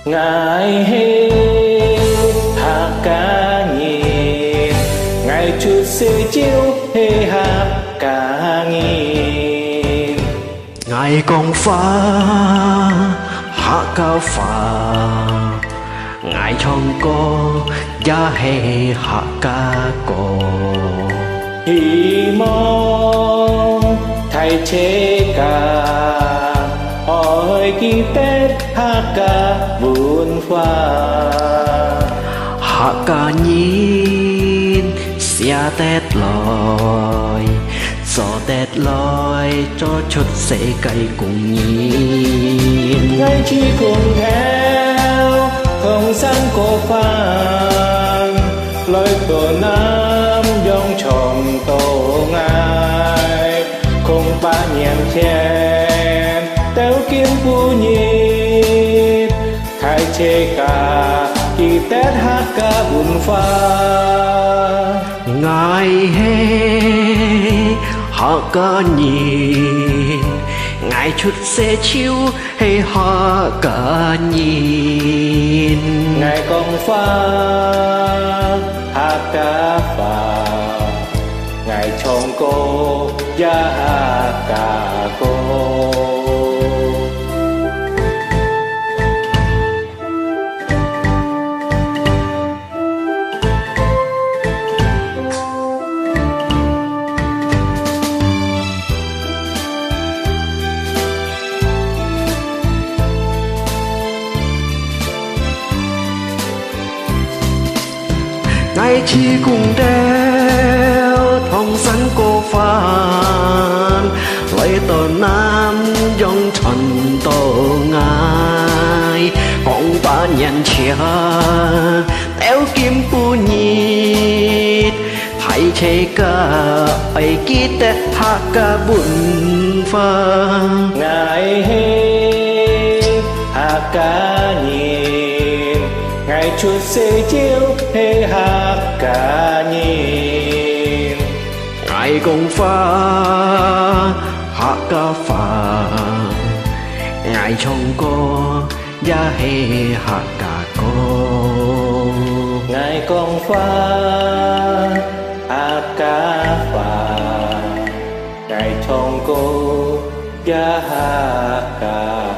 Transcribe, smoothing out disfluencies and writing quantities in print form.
Ngài hê hạ ca nhìn, Ngài chút sẽ chiếu hê hạ ca nhìn. Ngài công phá hạ ca phá, Ngài trong cô gia hê hạ ca cô. Hy mong thầy chế ca, hỏi ký tết hạ ca buồn pha. Hạ ca nhìn xia tết lòi, gió tết lòi cho chút sẽ cây cùng nhìn. Ngài chỉ cùng theo không gian cổ phàng, lối tổ nam dòng trồng tổ Ngài. Cùng ba nhèm chen téo kiếm phu nhịp, thay chê cả kỳ tết hát ca buồn pha. Ngài hê hạ ca nhìn, Ngài chút sẽ chiếu hay hạ ca nhìn. Ngài công pha hát ca phà, Ngài chồng cô gia hát ca cô. Ngài chỉ cùng đeo thông sẵn cô phàn, lấy tờ nam dòng trần tổ Ngài. Con ba nhận chia téo kim phu nhít, thay chế ca ấy ký tết hạ ca buồn pha. Ngài hê hạ ca nhìn, Ngài chút sẽ chiếu hê hạ ca nhìn. Ngài công pha hạ ca phà, Ngài trong cô gia hê hạ ca cô. Ngài công pha hạ ca phà, Ngài chồng cô gia hạ ca